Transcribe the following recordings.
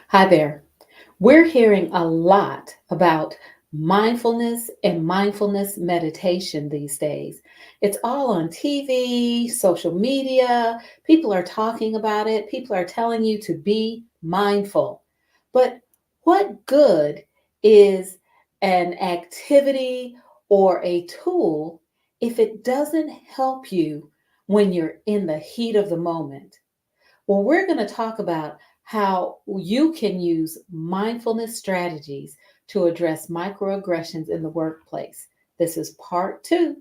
Hi there. We're hearing a lot about mindfulness and mindfulness meditation these days. It's all on TV, social media. People are talking about it. People are telling you to be mindful. But what good is an activity or a tool if it doesn't help you when you're in the heat of the moment? Well, we're going to talk about how you can use mindfulness strategies to address microaggressions in the workplace. This is part two,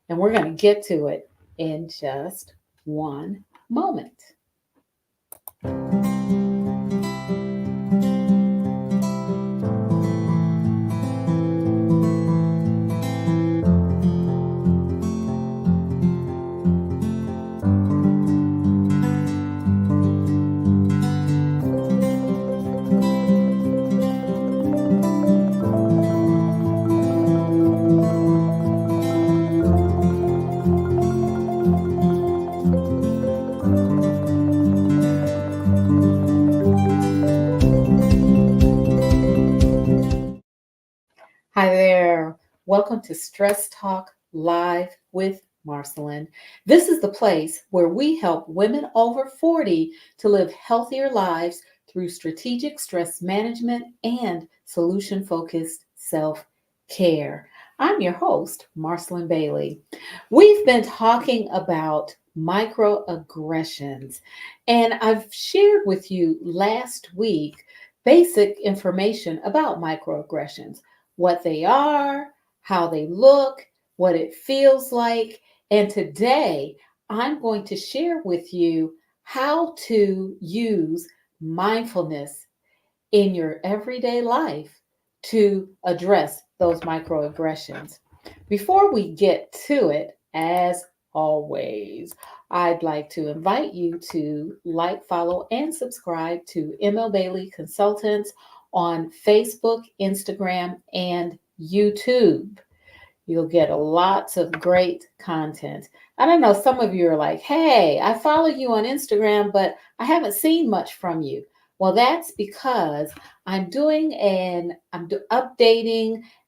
and we're going to get to it in just one moment. Hi there. Welcome to Stress Talk Live with Marceline. This is the place where we help women over 40 to live healthier lives through strategic stress management and solution focused self care. I'm your host, Marceline Bailey. We've been talking about microaggressions, and I've shared with you last week basic information about microaggressions, what they are, how they look, what it feels like. And today I'm going to share with you how to use mindfulness in your everyday life to address those microaggressions. Before we get to it, as always, I'd like to invite you to like, follow, and subscribe to ML Bailey Consultants on Facebook, Instagram, and YouTube. You'll get lots of great content. I don't know, some of you are like, hey, I follow you on Instagram, but I haven't seen much from you. Well, that's because I'm updating,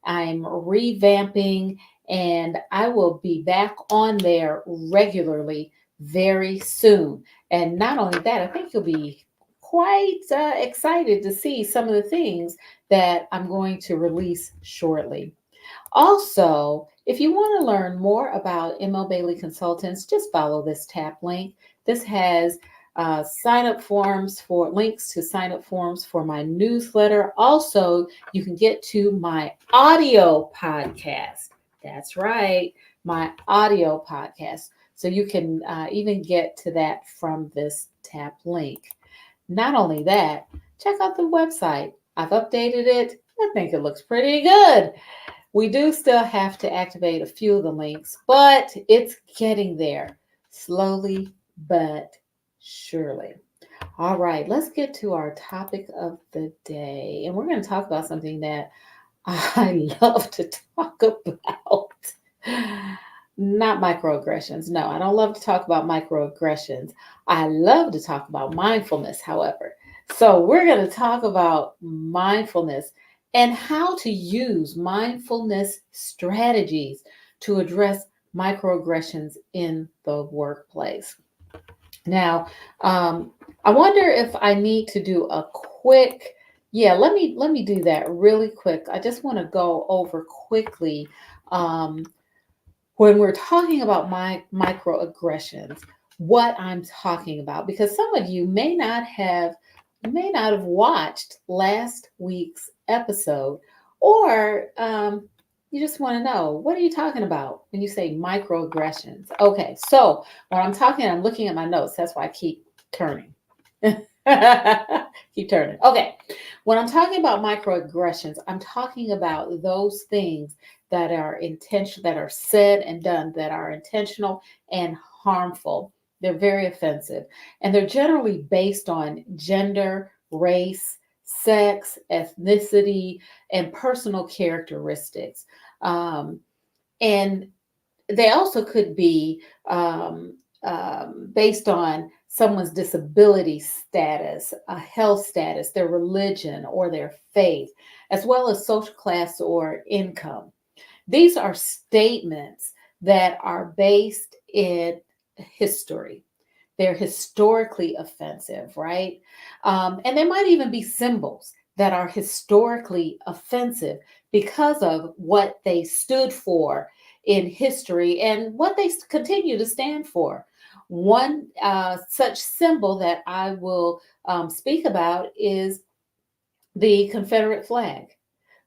I'm revamping, and I will be back on there regularly very soon. And not only that, I think you'll be quite excited to see some of the things that I'm going to release shortly. Also, if you want to learn more about ML Bailey Consultants, just follow this tap link. This has sign up forms for links to sign up forms for my newsletter. Also, you can get to my audio podcast. That's right, my audio podcast. So you can even get to that from this tap link. Not only that, check out the website. I've updated it. I think it looks pretty good. We do still have to activate a few of the links, but it's getting there slowly but surely. All right, let's get to our topic of the day. And we're going to talk about something that I love to talk about. Not microaggressions. No, I don't love to talk about microaggressions. I love to talk about mindfulness, however. So, we're going to talk about mindfulness and how to use mindfulness strategies to address microaggressions in the workplace. Now, I wonder if I need to do a quick, yeah, let me do that really quick. I just want to go over quickly um, when we're talking about microaggressions, what I'm talking about, because some of you may not have watched last week's episode, or you just want to know, what are you talking about when you say microaggressions? Okay, so when I'm looking at my notes. That's why I keep turning. Keep turning. Okay, when I'm talking about microaggressions, I'm talking about those things that are intentional, that are said and done, that are intentional and harmful. They're very offensive, and they're generally based on gender, race, sex, ethnicity, and personal characteristics. Um, and they also could be based on someone's disability status, a health status, their religion or their faith, as well as social class or income. These are statements that are based in history. They're historically offensive, right? And there might even be symbols that are historically offensive because of what they stood for in history and what they continue to stand for. One such symbol that I will speak about is the Confederate flag.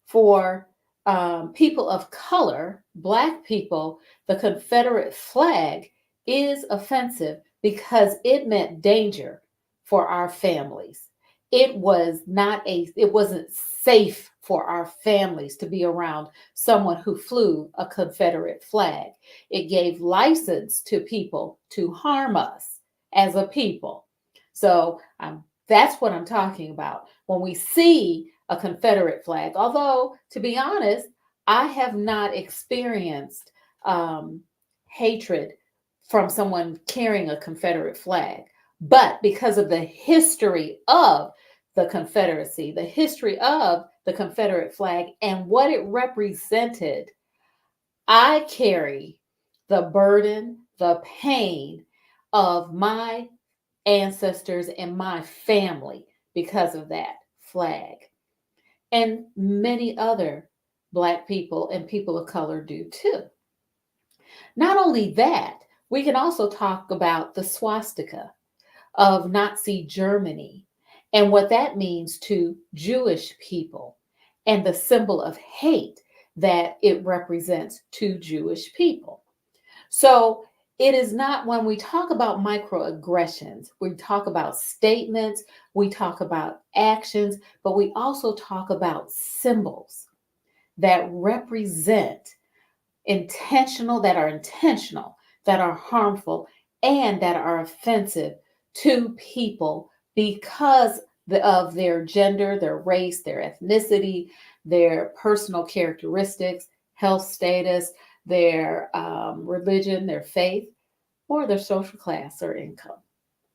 For people of color, Black people, the Confederate flag is offensive because it meant danger for our families. It wasn't safe for our families to be around someone who flew a Confederate flag. It gave license to people to harm us as a people. So that's what I'm talking about. When we see a Confederate flag, although to be honest, I have not experienced hatred from someone carrying a Confederate flag. But because of the history of the Confederacy, the history of the Confederate flag, and what it represented, I carry the burden, the pain of my ancestors and my family because of that flag. And many other Black people and people of color do too. Not only that, we can also talk about the swastika of Nazi Germany and what that means to Jewish people and the symbol of hate that it represents to Jewish people. So it is not, when we talk about microaggressions, we talk about statements, we talk about actions, but we also talk about symbols that represent intentional, that are harmful, and that are offensive to people because of their gender, their race, their ethnicity, their personal characteristics, health status, their religion, their faith, or their social class or income.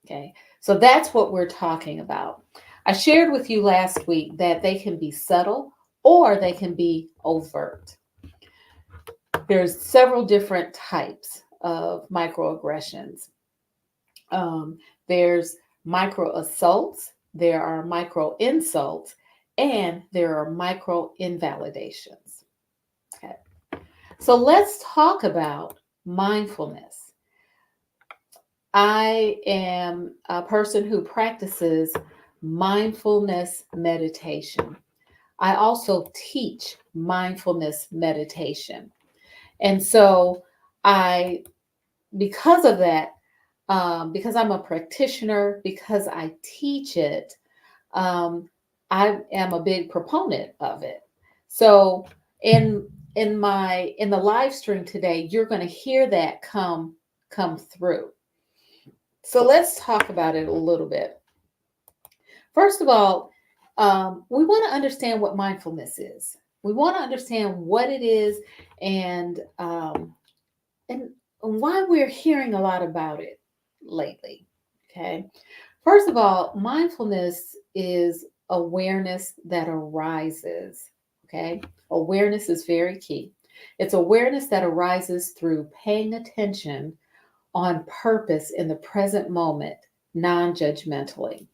Okay, so that's what we're talking about. I shared with you last week that they can be subtle or they can be overt. There's several different types of microaggressions. There's micro assaults, there are micro insults, and there are micro invalidations. Okay. So let's talk about mindfulness. I am a person who practices mindfulness meditation. I also teach mindfulness meditation. And so because of that, because I'm a practitioner, because I teach it, I am a big proponent of it. So in the live stream today, you're going to hear that come through. So let's talk about it a little bit. First of all, we want to understand what mindfulness is. We want to understand what it is and why we're hearing a lot about it lately. Okay. First of all, mindfulness is awareness that arises. Okay. Awareness is very key. It's awareness that arises through paying attention on purpose in the present moment, non-judgmentally.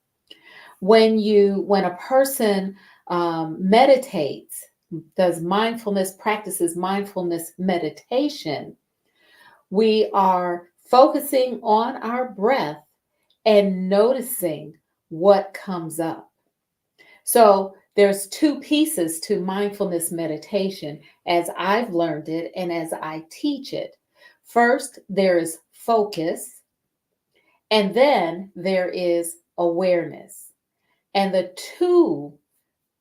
When a person meditates, practices mindfulness meditation, we are focusing on our breath and noticing what comes up. So there's two pieces to mindfulness meditation as I've learned it and as I teach it. First, there is focus, and then there is awareness. And the two,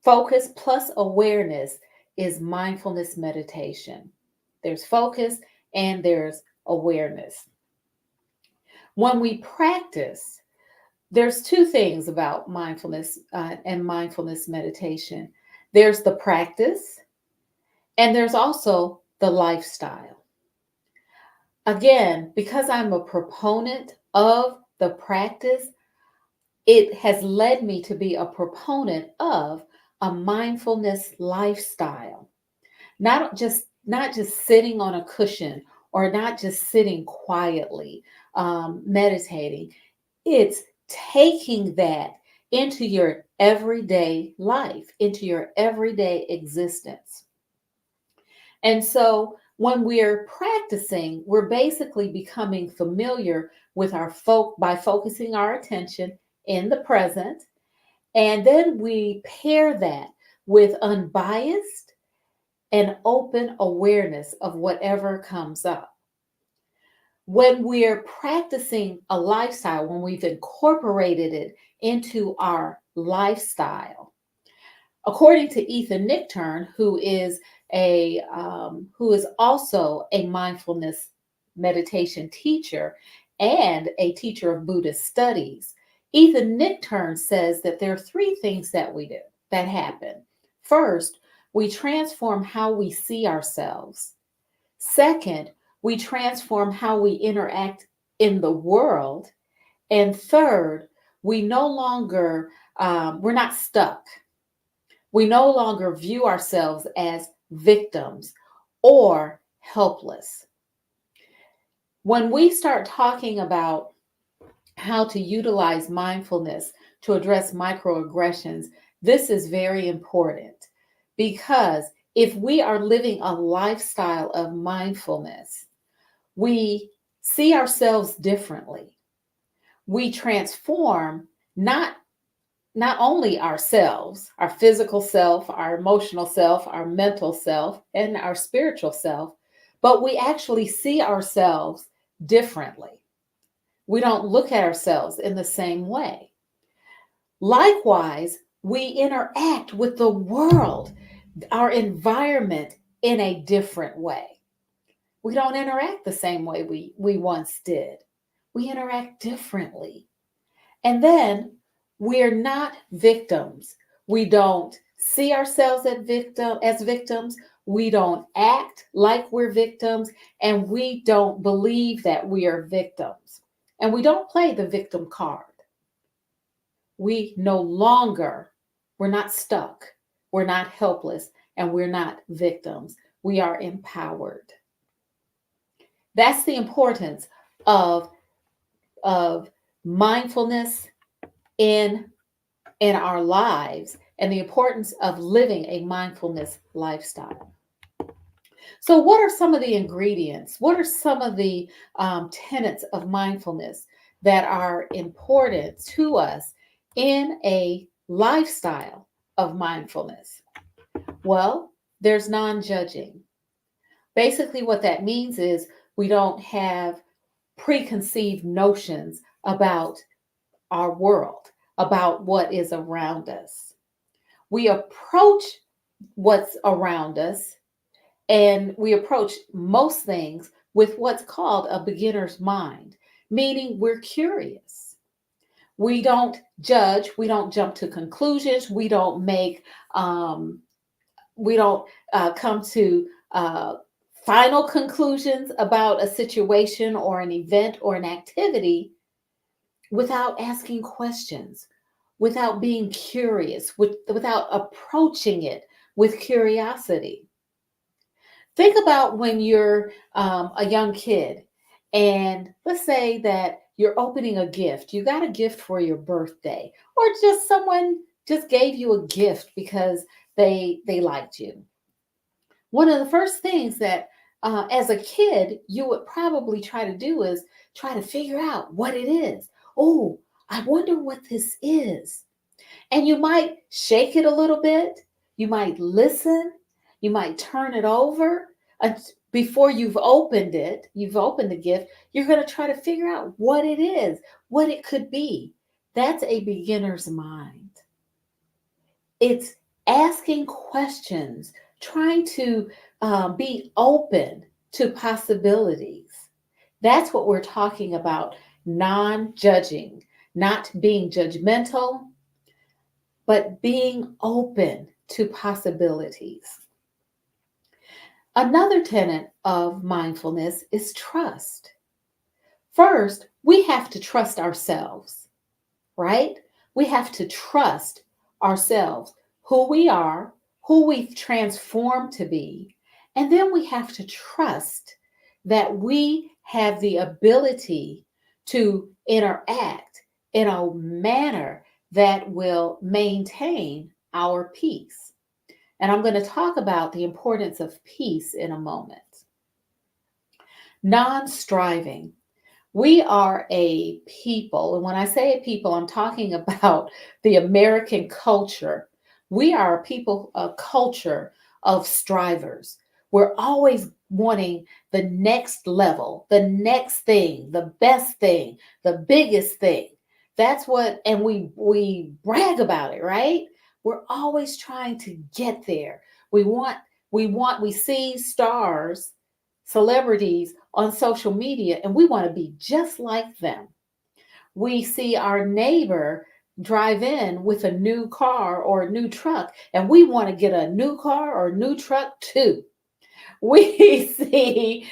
focus plus awareness, is mindfulness meditation. There's focus and there's awareness. When we practice, there's two things about mindfulness and mindfulness meditation. There's the practice, and there's also the lifestyle. Again, because I'm a proponent of the practice, it has led me to be a proponent of a mindfulness lifestyle. Not just sitting on a cushion or not just sitting quietly, meditating. It's taking that into your everyday life, into your everyday existence. And so when we're practicing, we're basically becoming familiar with our by focusing our attention in the present. And then we pair that with unbiased and open awareness of whatever comes up. When we're practicing a lifestyle, when we've incorporated it into our lifestyle, according to Ethan Nichtern, who is also a mindfulness meditation teacher and a teacher of Buddhist studies, Ethan Nichtern says that there are three things that we do that happen. First, we transform how we see ourselves. Second, we transform how we interact in the world. And third, we no longer, we're not stuck. We no longer view ourselves as victims or helpless. When we start talking about how to utilize mindfulness to address microaggressions, this is very important because if we are living a lifestyle of mindfulness, we see ourselves differently. We transform not only ourselves, our physical self, our emotional self, our mental self, and our spiritual self, but we actually see ourselves differently. We don't look at ourselves in the same way. Likewise, we interact with the world, our environment, in a different way. We don't interact the same way we once did. We interact differently. And then we're not victims. We don't see ourselves as victims. We don't act like we're victims. And we don't believe that we are victims. And we don't play the victim card. We no longer, we're not stuck. We're not helpless. And we're not victims. We are empowered. That's the importance of, of mindfulness in our lives and the importance of living a mindfulness lifestyle. So, what are some of the ingredients? What are some of the tenets of mindfulness that are important to us in a lifestyle of mindfulness? Well, there's non judging. Basically, what that means is we don't have preconceived notions about our world, about what is around us. We approach what's around us and we approach most things with what's called a beginner's mind, meaning we're curious. We don't judge, we don't jump to conclusions, we don't come to final conclusions about a situation or an event or an activity without asking questions, without being curious, without approaching it with curiosity. Think about when you're a young kid, and let's say that you're opening a gift. You got a gift for your birthday, or just someone just gave you a gift because they liked you. One of the first things that as a kid you would probably try to do is try to figure out what it is. Oh, I wonder what this is. And you might shake it a little bit. You might listen. You might turn it over. Before you've opened the gift, you're going to try to figure out what it is, what it could be. That's a beginner's mind. It's asking questions, trying to be open to possibilities. That's what we're talking about, non judging, not being judgmental, but being open to possibilities. Another tenet of mindfulness is trust. First, we have to trust ourselves, right? We have to trust ourselves, who we are, who we've transformed to be. And then we have to trust that we have the ability to interact in a manner that will maintain our peace. And I'm going to talk about the importance of peace in a moment. Non striving. We are a people, and when I say a people, I'm talking about the American culture. We are a people, a culture of strivers. We're always wanting the next level, the next thing, the best thing, the biggest thing. That's what, and we brag about it, right? We're always trying to get there. We want, we see stars, celebrities on social media, and we want to be just like them. We see our neighbor drive in with a new car or a new truck, and we want to get a new car or a new truck too. We see,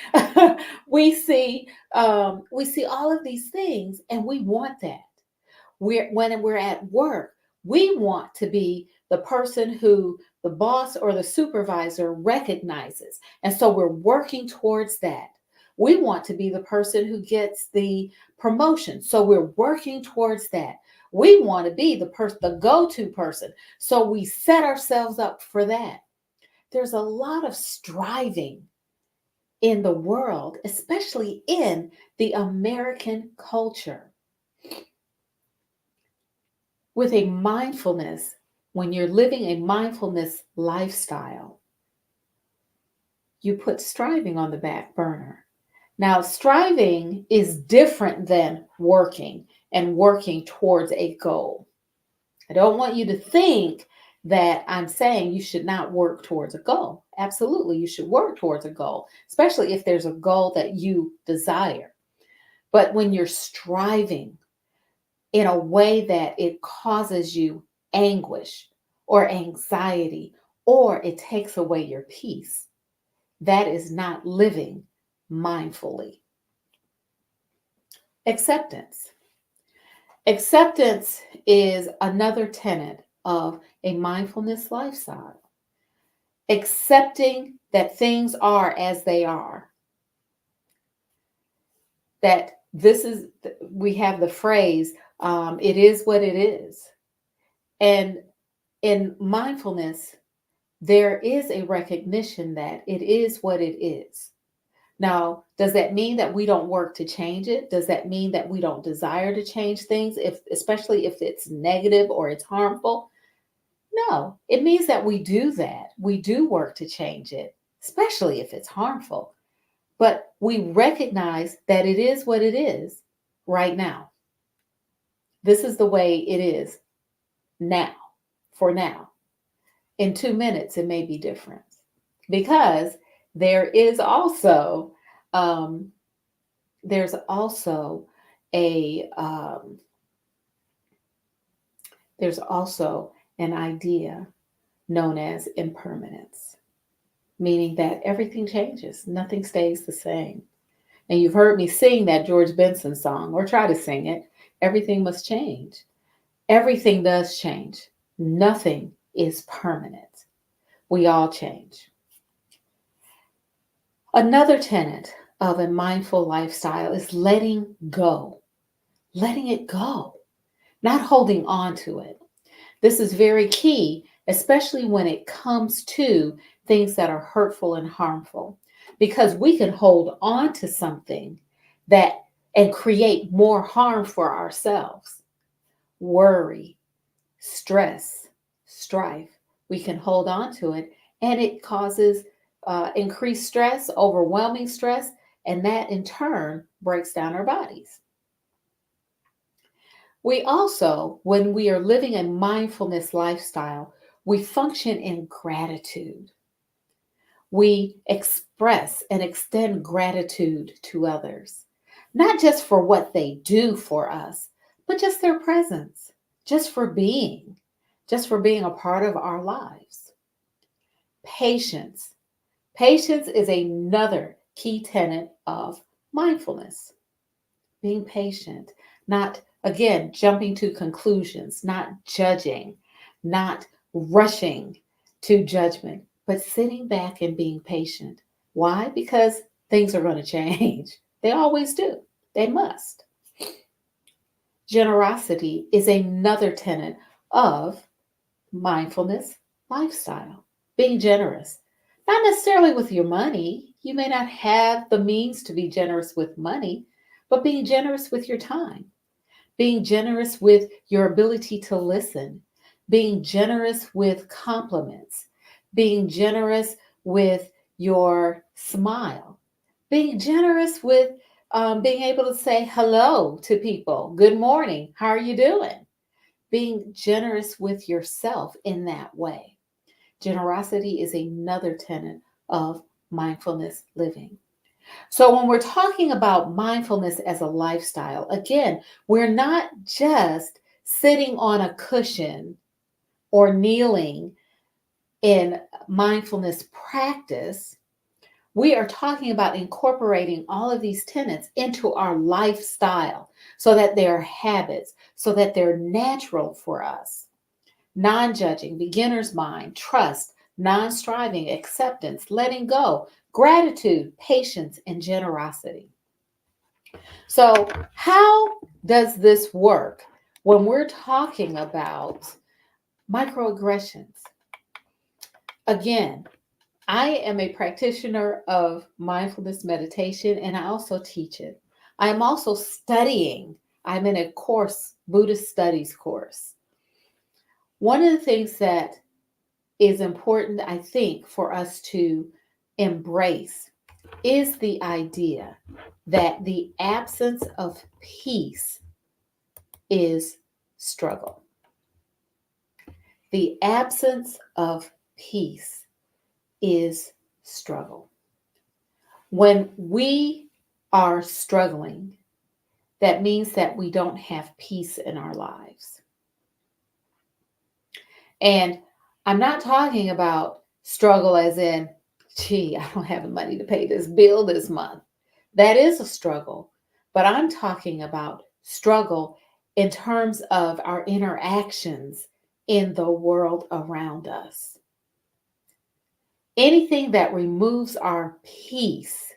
we see all of these things, and we want that. When we're at work, we want to be the person who the boss or the supervisor recognizes. And so we're working towards that. We want to be the person who gets the promotion. So we're working towards that. We want to be the go-to person. So we set ourselves up for that. There's a lot of striving in the world, especially in the American culture. With a mindfulness, when you're living a mindfulness lifestyle, you put striving on the back burner. Now, striving is different than working and working towards a goal. I don't want you to think that I'm saying you should not work towards a goal. Absolutely, you should work towards a goal, especially if there's a goal that you desire. But when you're striving in a way that it causes you anguish or anxiety, or it takes away your peace, that is not living mindfully. Acceptance. Acceptance is another tenet of a mindfulness lifestyle. Accepting that things are as they are. That this is, we have the phrase, it is what it is. And in mindfulness, there is a recognition that it is what it is. Now, does that mean that we don't work to change it? Does that mean that we don't desire to change things, especially if it's negative or it's harmful? No, it means that we do that. We do work to change it, especially if it's harmful. But we recognize that it is what it is right now. This is the way it is now, for now. In 2 minutes, it may be different because there is also um, there's also a there's also an idea known as impermanence, meaning that everything changes, nothing stays the same. And you've heard me sing that George Benson song, or try to sing it. Everything must change. Everything does change. Nothing is permanent. We all change. Another tenet of a mindful lifestyle is letting go, letting it go, not holding on to it. This is very key, especially when it comes to things that are hurtful and harmful, because we can hold on to something that and create more harm for ourselves. Worry, stress, strife, we can hold on to it, and it causes increased stress, overwhelming stress, and that in turn breaks down our bodies. We also, when we are living a mindfulness lifestyle, we function in gratitude. We express and extend gratitude to others, not just for what they do for us, but just their presence, just for being, just for being a part of our lives. Patience. Patience is another key tenet of mindfulness. being patient, not, again, jumping to conclusions, not judging, not rushing to judgment, but sitting back and being patient. Why? Because things are going to change. They always do. They must. Generosity is another tenet of mindfulness lifestyle. Being generous, not necessarily with your money. You may not have the means to be generous with money, but being generous with your time, being generous with your ability to listen, being generous with compliments, being generous with your smile, being generous with being able to say hello to people. Good morning. How are you doing? Being generous with yourself in that way. Generosity is another tenet of mindfulness living. So, when we're talking about mindfulness as a lifestyle, again, we're not just sitting on a cushion or kneeling in mindfulness practice. We are talking about incorporating all of these tenets into our lifestyle so that they're habits, so that they're natural for us. Non judging, beginner's mind, trust, non striving, acceptance, letting go, gratitude, patience, and generosity. So, how does this work when we're talking about microaggressions? Again, I am a practitioner of mindfulness meditation and I also teach it. I am also studying. I'm in a course, Buddhist studies course. One of the things that is important, I think, for us to embrace is the idea that the absence of peace is struggle. The absence of peace is struggle. When we are struggling, that means that we don't have peace in our lives. And I'm not talking about struggle as in, gee, I don't have the money to pay this bill this month. That is a struggle. But I'm talking about struggle in terms of our interactions in the world around us. Anything that removes our peace,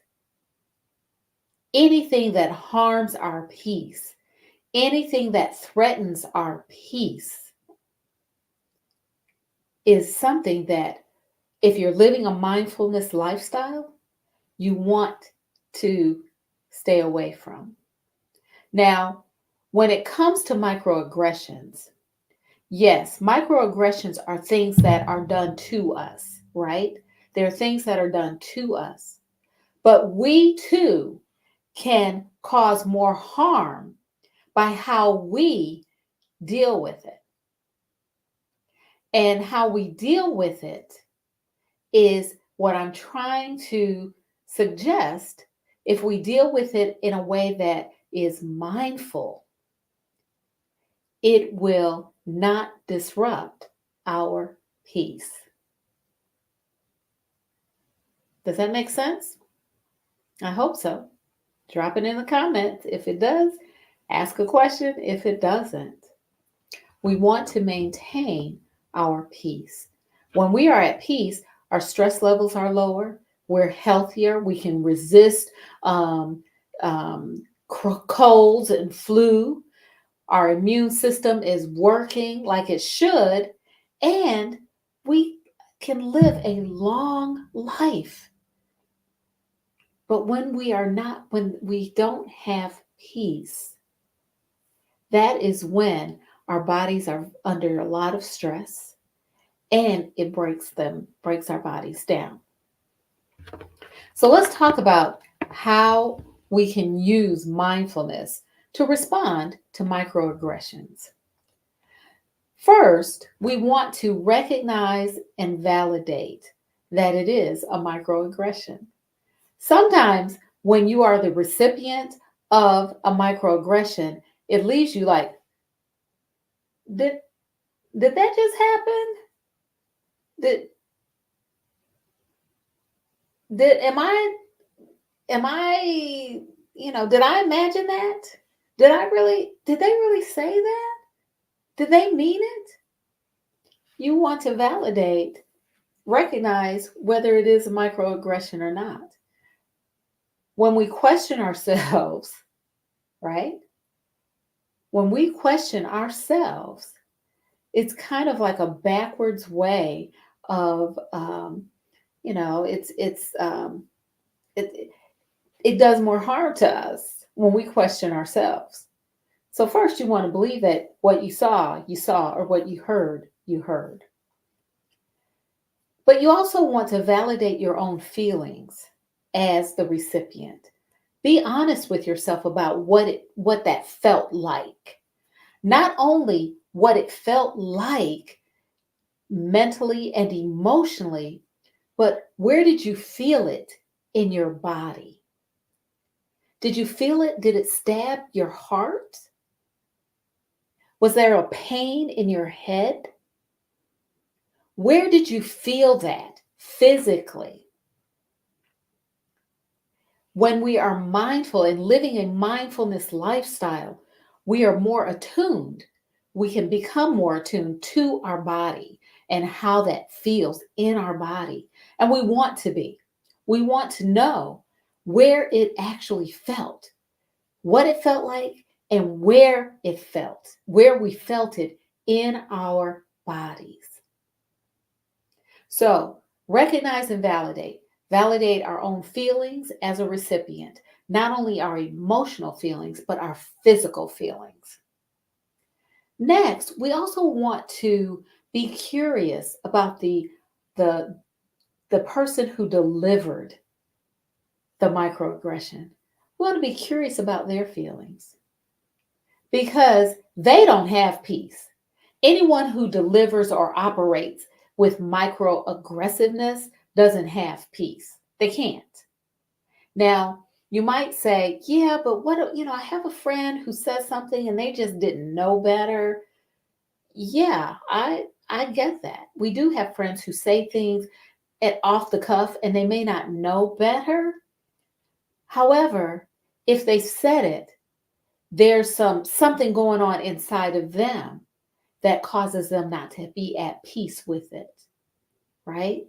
anything that harms our peace, anything that threatens our peace is something that, if you're living a mindfulness lifestyle, you want to stay away from. Now, when it comes to microaggressions, yes, microaggressions are things that are done to us, right? They're things that are done to us. But we too can cause more harm by how we deal with it. And how we deal with it is what I'm trying to suggest. If we deal with it in a way that is mindful, it will not disrupt our peace. Does that make sense? I hope so. Drop it in the comments. If it does, ask a question. If it doesn't, we want to maintain our peace. When we are at peace, our stress levels are lower. We're healthier. We can resist colds and flu. Our immune system is working like it should, and we can live a long life. But when we don't have peace, that is when our bodies are under a lot of stress and it breaks our bodies down. So let's talk about how we can use mindfulness to respond to microaggressions. First, we want to recognize and validate that it is a microaggression. Sometimes when you are the recipient of a microaggression, it leaves you like, did that just happen? Did did am I did I imagine that? Did they really say that? Did they mean it? You want to validate, recognize whether it is a microaggression or not. When we question ourselves, right? When we question ourselves, it's kind of like a backwards way of, it, it does more harm to us when we question ourselves. So first, you want to believe that what you saw, or what you heard, you heard. But you also want to validate your own feelings as the recipient. Be honest with yourself about what that felt like. Not only what it felt like mentally and emotionally, but where did you feel it in your body? Did you feel it? Did it stab your heart? Was there a pain in your head? Where did you feel that physically? When we are mindful and living a mindfulness lifestyle, we are more attuned. We can become more attuned to our body and how that feels in our body. And we want to be. We want to know where it actually felt, what it felt like, and where we felt it in our bodies. So recognize and validate. Validate our own feelings as a recipient, not only our emotional feelings, but our physical feelings. Next, we also want to be curious about the, the person who delivered the microaggression. We want to be curious about their feelings because they don't have peace. Anyone who delivers or operates with microaggressiveness doesn't have peace. They can't. Now, you might say, yeah, but I have a friend who says something and they just didn't know better. Yeah, I get that. We do have friends who say things off the cuff and they may not know better. However, if they said it, there's something going on inside of them that causes them not to be at peace with it, right?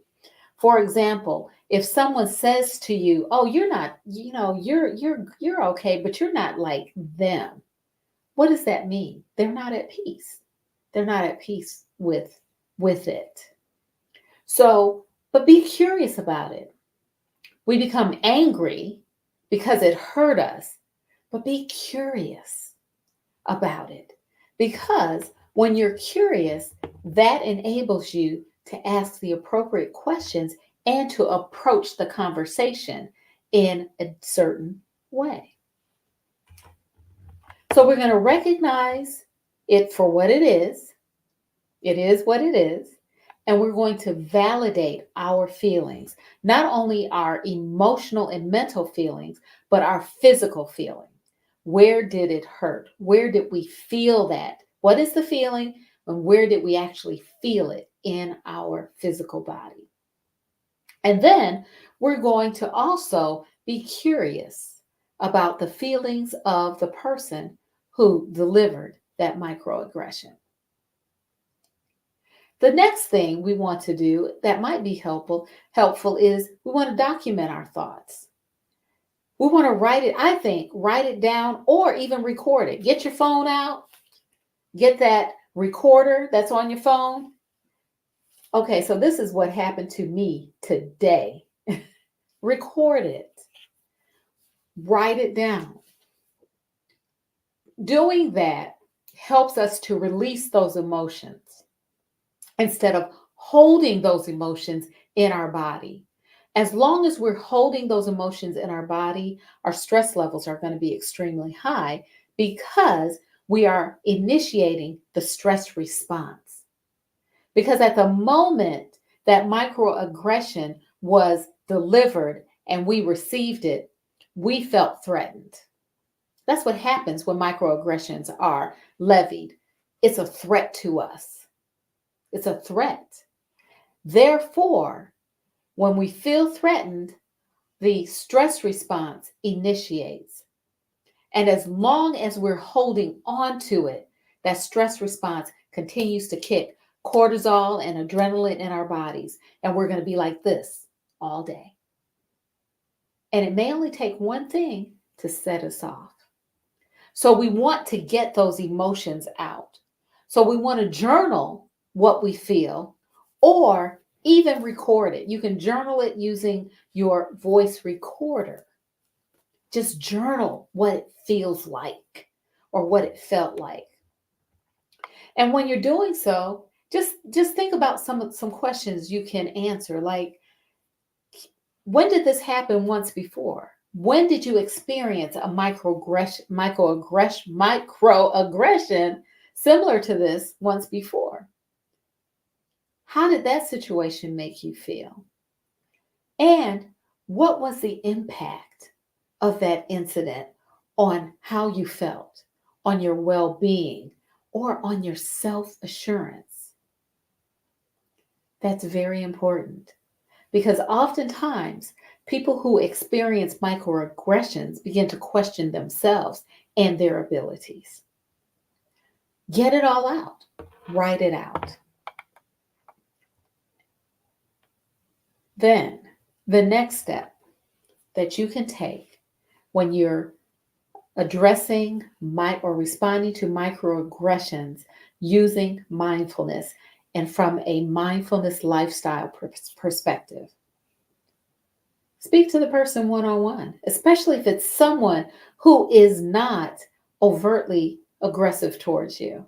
For example, if someone says to you, "Oh, you're not, you're okay, but you're not like them." What does that mean? They're not at peace. They're not at peace with it. So, but be curious about it. We become angry because it hurt us, but be curious about it because when you're curious, that enables you to ask the appropriate questions and to approach the conversation in a certain way. So we're going to recognize it for what it is. It is what it is. And we're going to validate our feelings, not only our emotional and mental feelings, but our physical feelings. Where did it hurt? Where did we feel that? What is the feeling? And where did we actually feel it in our physical body? And then we're going to also be curious about the feelings of the person who delivered that microaggression. The next thing we want to do that might be helpful is we want to document our thoughts. We want to write it down or even record it. Get your phone out, get that recorder that's on your phone. Okay, so this is what happened to me today. Record it, write it down. Doing that helps us to release those emotions instead of holding those emotions in our body. As long as we're holding those emotions in our body, our stress levels are going to be extremely high because we are initiating the stress response. Because at the moment that microaggression was delivered and we received it, we felt threatened. That's what happens when microaggressions are levied. It's a threat to us. It's a threat. Therefore, when we feel threatened, the stress response initiates. And as long as we're holding on to it, that stress response continues to kick cortisol and adrenaline in our bodies. And we're going to be like this all day. And it may only take one thing to set us off. So we want to get those emotions out. So we want to journal what we feel or even record it. You can journal it using your voice recorder. Just journal what it feels like or what it felt like. And when you're doing so, just think about some questions you can answer, like, when did this happen once before? When did you experience a microaggression similar to this once before? How did that situation make you feel? And what was the impact of that incident on how you felt, on your well-being, or on your self-assurance? That's very important. Because oftentimes, people who experience microaggressions begin to question themselves and their abilities. Get it all out. Write it out. Then, the next step that you can take when you're addressing or responding to microaggressions using mindfulness and from a mindfulness lifestyle perspective. Speak to the person one-on-one, especially if it's someone who is not overtly aggressive towards you.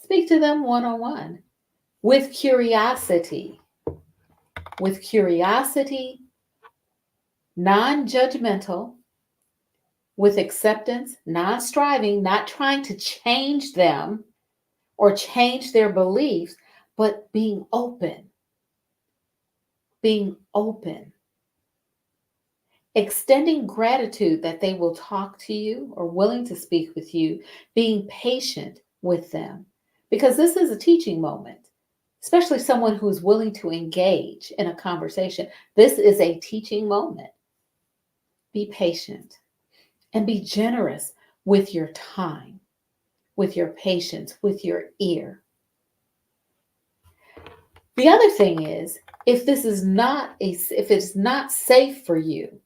Speak to them one-on-one with curiosity. With curiosity, non-judgmental, with acceptance, non-striving, not trying to change them or change their beliefs, but being open. Being open. Extending gratitude that they will talk to you or willing to speak with you, being patient with them. Because this is a teaching moment, especially someone who's willing to engage in a conversation. This is a teaching moment. Be patient and be generous with your time, with your patience, with your ear. The other thing is, if it's not safe for you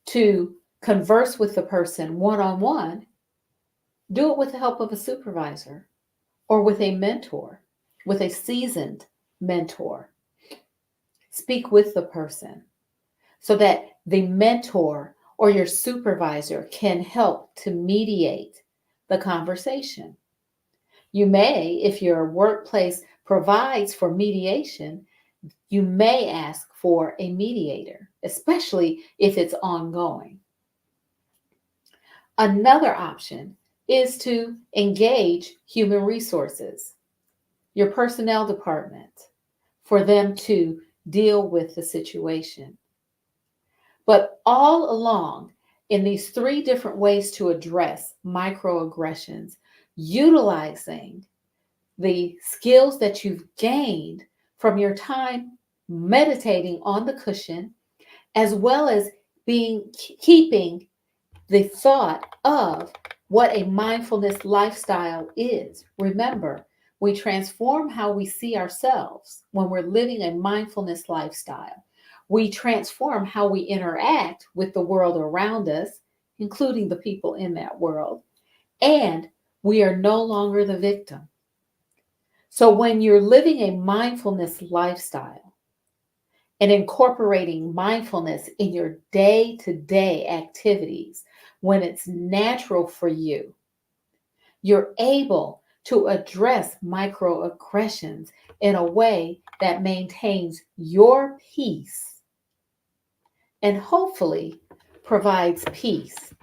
to converse with the person one-on-one, do it with the help of a supervisor or with a mentor, with a seasoned mentor. Speak with the person so that the mentor or your supervisor can help to mediate the conversation. You may, if your workplace provides for mediation, you may ask for a mediator, especially if it's ongoing. Another option is to engage human resources, your personnel department, for them to deal with the situation. But all along, in these 3 different ways to address microaggressions, utilizing the skills that you've gained from your time meditating on the cushion, as well as keeping the thought of what a mindfulness lifestyle is. Remember, we transform how we see ourselves when we're living a mindfulness lifestyle. We transform how we interact with the world around us, including the people in that world, and we are no longer the victim. So when you're living a mindfulness lifestyle and incorporating mindfulness in your day-to-day activities, when it's natural for you, you're able to address microaggressions in a way that maintains your peace and hopefully provides peace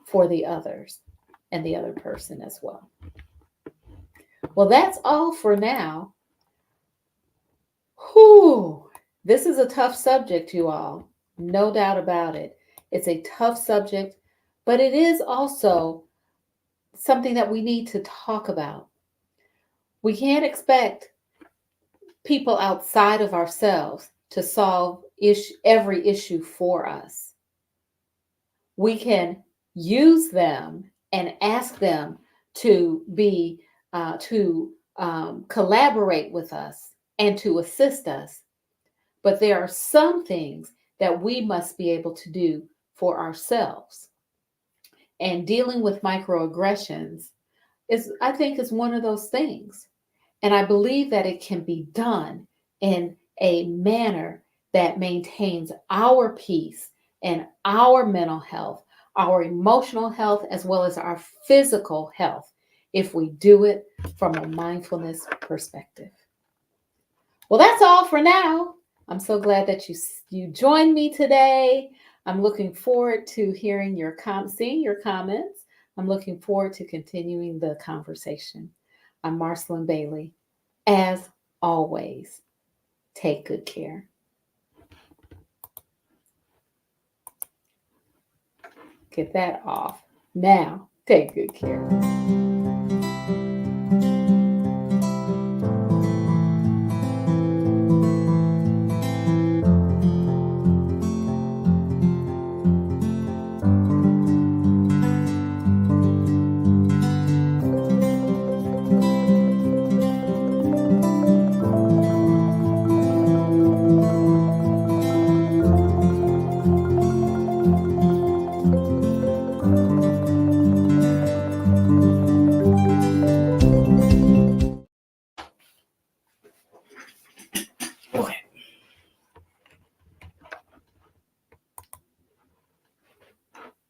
for the others and the other person as well. Well, that's all for now. Whew. This is a tough subject, you all. No doubt about it. It's a tough subject, but it is also something that we need to talk about. We can't expect people outside of ourselves to solve every issue for us. We can use them and ask them to be collaborate with us and to assist us. But there are some things that we must be able to do for ourselves. And dealing with microaggressions I think, is one of those things. And I believe that it can be done in a manner that maintains our peace and our mental health, our emotional health, as well as our physical health, if we do it from a mindfulness perspective. Well, that's all for now. I'm so glad that you joined me today. I'm looking forward to hearing seeing your comments. I'm looking forward to continuing the conversation. I'm Marcelyn Bailey. As always, take good care. Get that off. Now, take good care.